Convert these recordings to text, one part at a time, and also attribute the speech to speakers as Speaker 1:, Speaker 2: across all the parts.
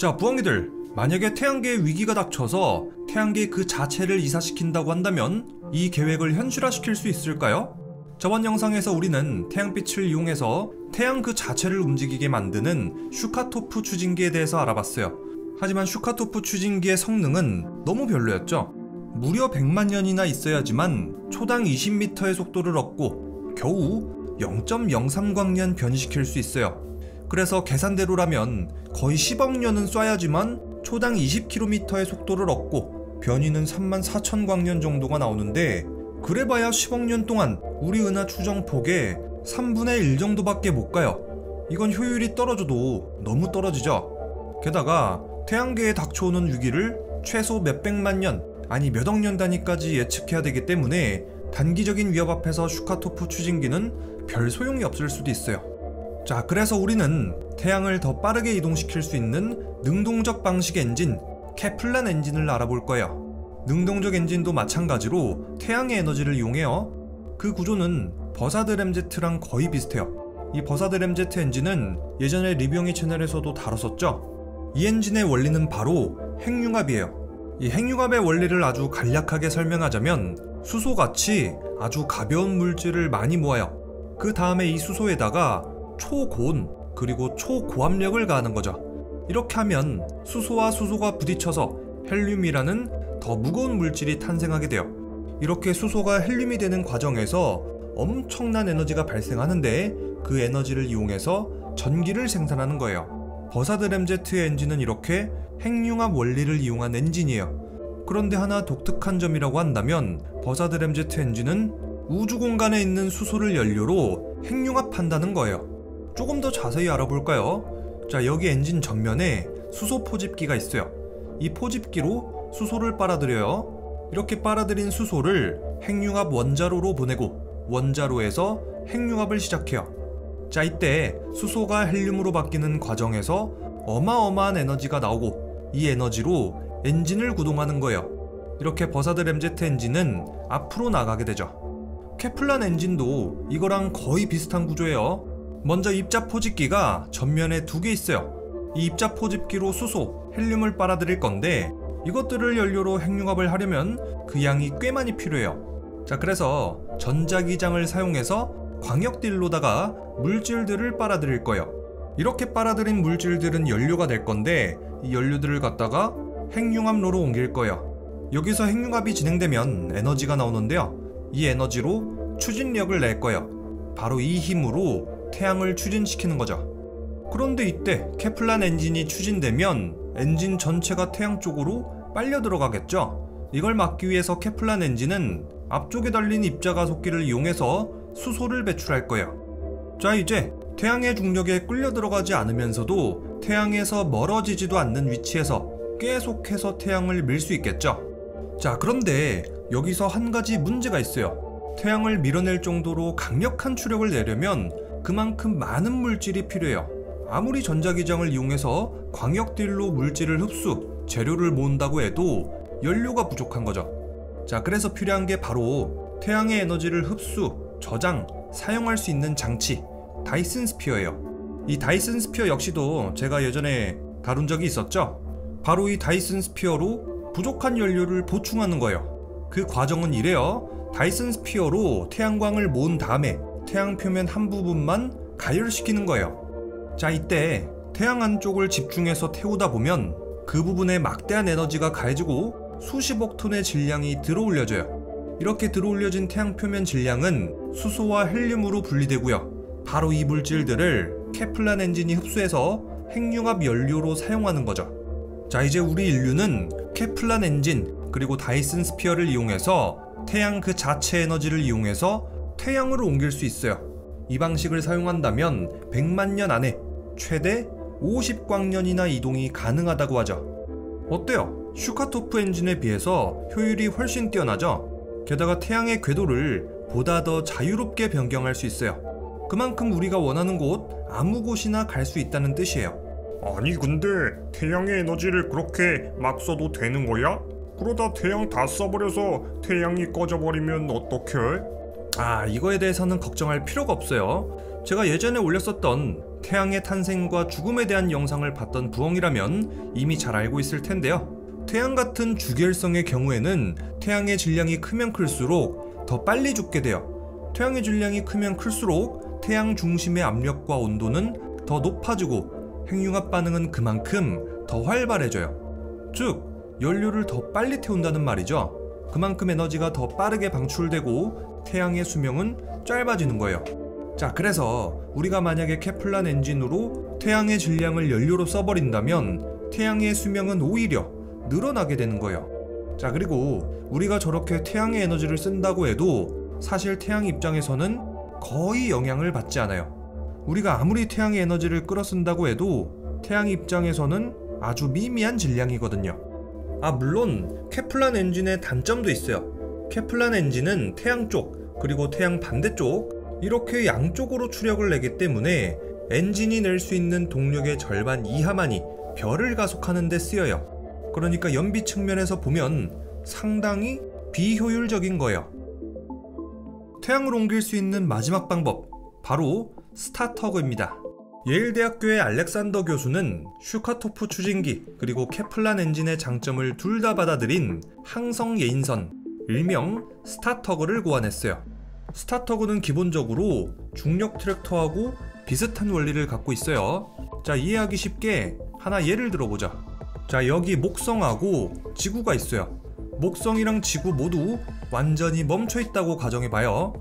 Speaker 1: 자, 부엉이들, 만약에 태양계에 위기가 닥쳐서 태양계 그 자체를 이사시킨다고 한다면 이 계획을 현실화시킬 수 있을까요? 저번 영상에서 우리는 태양빛을 이용해서 태양 그 자체를 움직이게 만드는 슈카토프 추진기에 대해서 알아봤어요. 하지만 슈카토프 추진기의 성능은 너무 별로였죠. 무려 100만 년이나 있어야지만 초당 20m의 속도를 얻고 겨우 0.03광년 변이시킬 수 있어요. 그래서 계산대로라면 거의 10억 년은 쏴야지만 초당 20km의 속도를 얻고 변이는 34,000광년 정도가 나오는데, 그래봐야 10억 년 동안 우리 은하 추정폭의 3분의 1 정도밖에 못 가요. 이건 효율이 떨어져도 너무 떨어지죠. 게다가 태양계에 닥쳐오는 위기를 최소 몇백만 년, 아니 몇억 년 단위까지 예측해야 되기 때문에 단기적인 위협 앞에서 슈카토프 추진기는 별 소용이 없을 수도 있어요. 자, 그래서 우리는 태양을 더 빠르게 이동시킬 수 있는 능동적 방식 엔진, 케플란 엔진을 알아볼 거예요. 능동적 엔진도 마찬가지로 태양의 에너지를 이용해요. 그 구조는 버사드 램제트랑 거의 비슷해요. 이 버사드 램제트 엔진은 예전에 리뷰영이 채널에서도 다뤘었죠. 이 엔진의 원리는 바로 핵융합이에요. 이 핵융합의 원리를 아주 간략하게 설명하자면 수소같이 아주 가벼운 물질을 많이 모아요. 그 다음에 이 수소에다가 초고온 그리고 초고압력을 가하는 거죠. 이렇게 하면 수소와 수소가 부딪혀서 헬륨이라는 더 무거운 물질이 탄생하게 돼요. 이렇게 수소가 헬륨이 되는 과정에서 엄청난 에너지가 발생하는데, 그 에너지를 이용해서 전기를 생산하는 거예요. 버사드 램제트 엔진은 이렇게 핵융합 원리를 이용한 엔진이에요. 그런데 하나 독특한 점이라고 한다면 버사드 램제트 엔진은 우주 공간에 있는 수소를 연료로 핵융합한다는 거예요. 조금 더 자세히 알아볼까요? 자, 여기 엔진 전면에 수소 포집기가 있어요. 이 포집기로 수소를 빨아들여요. 이렇게 빨아들인 수소를 핵융합 원자로로 보내고 원자로에서 핵융합을 시작해요. 자, 이때 수소가 헬륨으로 바뀌는 과정에서 어마어마한 에너지가 나오고 이 에너지로 엔진을 구동하는 거예요. 이렇게 버사드 램제트 엔진은 앞으로 나가게 되죠. 케플란 엔진도 이거랑 거의 비슷한 구조예요. 먼저 입자 포집기가 전면에 2개 있어요. 이 입자 포집기로 수소, 헬륨을 빨아들일 건데, 이것들을 연료로 핵융합을 하려면 그 양이 꽤 많이 필요해요. 자, 그래서 전자기장을 사용해서 광역딜로다가 물질들을 빨아들일 거예요. 이렇게 빨아들인 물질들은 연료가 될 건데, 이 연료들을 갖다가 핵융합로로 옮길 거예요. 여기서 핵융합이 진행되면 에너지가 나오는데요. 이 에너지로 추진력을 낼 거예요. 바로 이 힘으로 태양을 추진시키는 거죠. 그런데 이때 케플란 엔진이 추진되면 엔진 전체가 태양 쪽으로 빨려 들어가겠죠. 이걸 막기 위해서 케플란 엔진은 앞쪽에 달린 입자가속기를 이용해서 수소를 배출할 거예요. 자, 이제 태양의 중력에 끌려 들어가지 않으면서도 태양에서 멀어지지도 않는 위치에서 계속해서 태양을 밀 수 있겠죠. 자, 그런데 여기서 한 가지 문제가 있어요. 태양을 밀어낼 정도로 강력한 추력을 내려면 그만큼 많은 물질이 필요해요. 아무리 전자기장을 이용해서 광역딜로 물질을 흡수, 재료를 모은다고 해도 연료가 부족한 거죠. 자, 그래서 필요한 게 바로 태양의 에너지를 흡수, 저장, 사용할 수 있는 장치, 다이슨 스피어예요. 이 다이슨 스피어 역시도 제가 예전에 다룬 적이 있었죠. 바로 이 다이슨 스피어로 부족한 연료를 보충하는 거예요. 그 과정은 이래요. 다이슨 스피어로 태양광을 모은 다음에 태양 표면 한 부분만 가열시키는 거예요. 자, 이때 태양 안쪽을 집중해서 태우다 보면 그 부분에 막대한 에너지가 가해지고 수십억 톤의 질량이 들어올려져요. 이렇게 들어올려진 태양 표면 질량은 수소와 헬륨으로 분리되고요. 바로 이 물질들을 케플란 엔진이 흡수해서 핵융합 연료로 사용하는 거죠. 자, 이제 우리 인류는 케플란 엔진 그리고 다이슨 스피어를 이용해서 태양 그 자체 에너지를 이용해서 태양으로 옮길 수 있어요. 이 방식을 사용한다면 100만 년 안에 최대 50광년이나 이동이 가능하다고 하죠. 어때요? 슈카토프 엔진에 비해서 효율이 훨씬 뛰어나죠? 게다가 태양의 궤도를 보다 더 자유롭게 변경할 수 있어요. 그만큼 우리가 원하는 곳 아무 곳이나 갈 수 있다는 뜻이에요.
Speaker 2: 아니, 근데 태양의 에너지를 그렇게 막 써도 되는 거야? 그러다 태양 다 써버려서 태양이 꺼져버리면 어떡해?
Speaker 1: 이거에 대해서는 걱정할 필요가 없어요. 제가 예전에 올렸었던 태양의 탄생과 죽음에 대한 영상을 봤던 부엉이라면 이미 잘 알고 있을 텐데요. 태양 같은 주결성의 경우에는 태양의 질량이 크면 클수록 더 빨리 죽게 돼요. 태양의 질량이 크면 클수록 태양 중심의 압력과 온도는 더 높아지고 핵융합 반응은 그만큼 더 활발해져요. 즉, 연료를 더 빨리 태운다는 말이죠. 그만큼 에너지가 더 빠르게 방출되고 태양의 수명은 짧아지는 거예요. 자, 그래서 우리가 만약에 케플란 엔진으로 태양의 질량을 연료로 써버린다면 태양의 수명은 오히려 늘어나게 되는 거예요. 자, 그리고 우리가 저렇게 태양의 에너지를 쓴다고 해도 사실 태양 입장에서는 거의 영향을 받지 않아요. 우리가 아무리 태양의 에너지를 끌어쓴다고 해도 태양 입장에서는 아주 미미한 질량이거든요. 물론 케플란 엔진의 단점도 있어요. 케플란 엔진은 태양 쪽 그리고 태양 반대쪽 이렇게 양쪽으로 추력을 내기 때문에 엔진이 낼 수 있는 동력의 절반 이하만이 별을 가속하는 데 쓰여요. 그러니까 연비 측면에서 보면 상당히 비효율적인 거예요. 태양을 옮길 수 있는 마지막 방법, 바로 스타터그입니다. 예일대학교의 알렉산더 교수는 슈카토프 추진기 그리고 케플란 엔진의 장점을 둘 다 받아들인 항성 예인선, 일명 스타터그를 고안했어요. 스타터그는 기본적으로 중력 트랙터하고 비슷한 원리를 갖고 있어요. 자, 이해하기 쉽게 하나 예를 들어보자. 자, 여기 목성하고 지구가 있어요. 목성이랑 지구 모두 완전히 멈춰있다고 가정해봐요.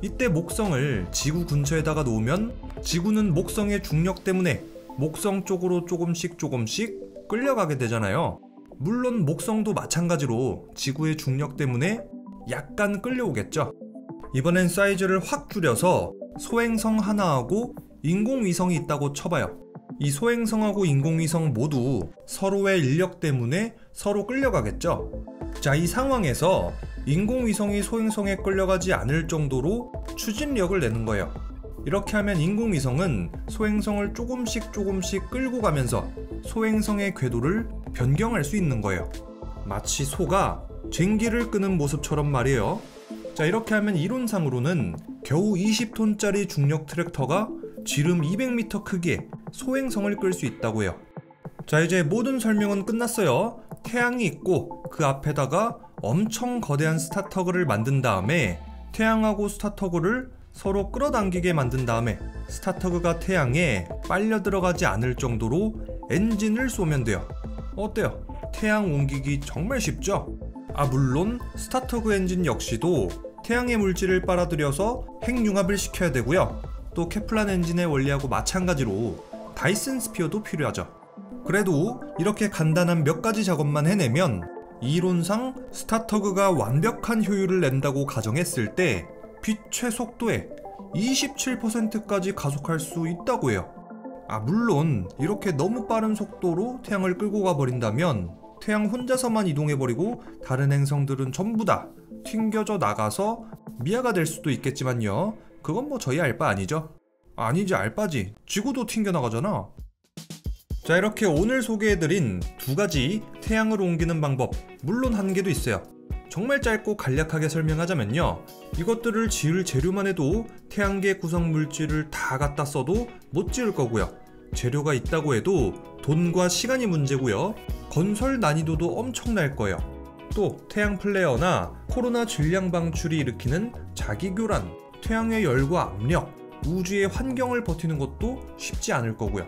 Speaker 1: 이때 목성을 지구 근처에다가 놓으면 지구는 목성의 중력 때문에 목성 쪽으로 조금씩 끌려가게 되잖아요. 물론 목성도 마찬가지로 지구의 중력 때문에 약간 끌려오겠죠. 이번엔 사이즈를 확 줄여서 소행성 하나하고 인공위성이 있다고 쳐봐요. 이 소행성하고 인공위성 모두 서로의 인력 때문에 서로 끌려가겠죠. 자, 이 상황에서 인공위성이 소행성에 끌려가지 않을 정도로 추진력을 내는 거예요. 이렇게 하면 인공위성은 소행성을 조금씩 끌고 가면서 소행성의 궤도를 변경할 수 있는 거예요. 마치 소가 쟁기를 끄는 모습처럼 말이에요. 자, 이렇게 하면 이론상으로는 겨우 20톤짜리 중력 트랙터가 지름 200m 크기의 소행성을 끌 수 있다고 해요. 자, 이제 모든 설명은 끝났어요. 태양이 있고 그 앞에다가 엄청 거대한 스타터그를 만든 다음에 태양하고 스타터그를 서로 끌어당기게 만든 다음에 스타터그가 태양에 빨려 들어가지 않을 정도로 엔진을 쏘면 돼요. 어때요? 태양 옮기기 정말 쉽죠? 물론 스타터그 엔진 역시도 태양의 물질을 빨아들여서 핵융합을 시켜야 되고요. 또 케플란 엔진의 원리하고 마찬가지로 다이슨 스피어도 필요하죠. 그래도 이렇게 간단한 몇 가지 작업만 해내면 이론상 스타터그가 완벽한 효율을 낸다고 가정했을 때 빛의 속도에 27%까지 가속할 수 있다고 해요. 물론 이렇게 너무 빠른 속도로 태양을 끌고 가버린다면 태양 혼자서만 이동해버리고 다른 행성들은 전부 다 튕겨져 나가서 미아가 될 수도 있겠지만요. 그건 뭐 저희 알 바 아니죠? 아니지, 알 바지. 지구도 튕겨나가잖아. 자, 이렇게 오늘 소개해드린 두 가지 태양을 옮기는 방법, 물론 한계도 있어요. 정말 짧고 간략하게 설명하자면요, 이것들을 지을 재료만 해도 태양계 구성 물질을 다 갖다 써도 못 지을 거고요. 재료가 있다고 해도 돈과 시간이 문제고요. 건설 난이도도 엄청날 거예요. 또 태양 플레어나 코로나 질량 방출이 일으키는 자기교란, 태양의 열과 압력, 우주의 환경을 버티는 것도 쉽지 않을 거고요.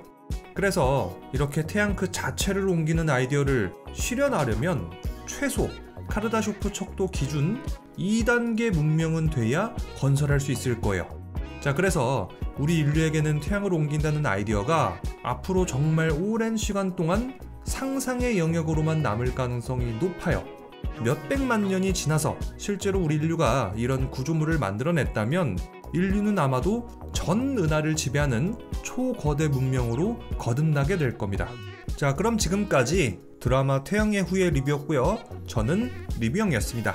Speaker 1: 그래서 이렇게 태양 그 자체를 옮기는 아이디어를 실현하려면 최소 카르다쇼프 척도 기준 2단계 문명은 돼야 건설할 수 있을 거예요. 자, 그래서 우리 인류에게는 태양을 옮긴다는 아이디어가 앞으로 정말 오랜 시간 동안 상상의 영역으로만 남을 가능성이 높아요. 몇백만 년이 지나서 실제로 우리 인류가 이런 구조물을 만들어냈다면 인류는 아마도 전 은하를 지배하는 초거대 문명으로 거듭나게 될 겁니다. 자, 그럼 지금까지 드라마 태양의 후예 리뷰였고요. 저는 리뷰형이었습니다.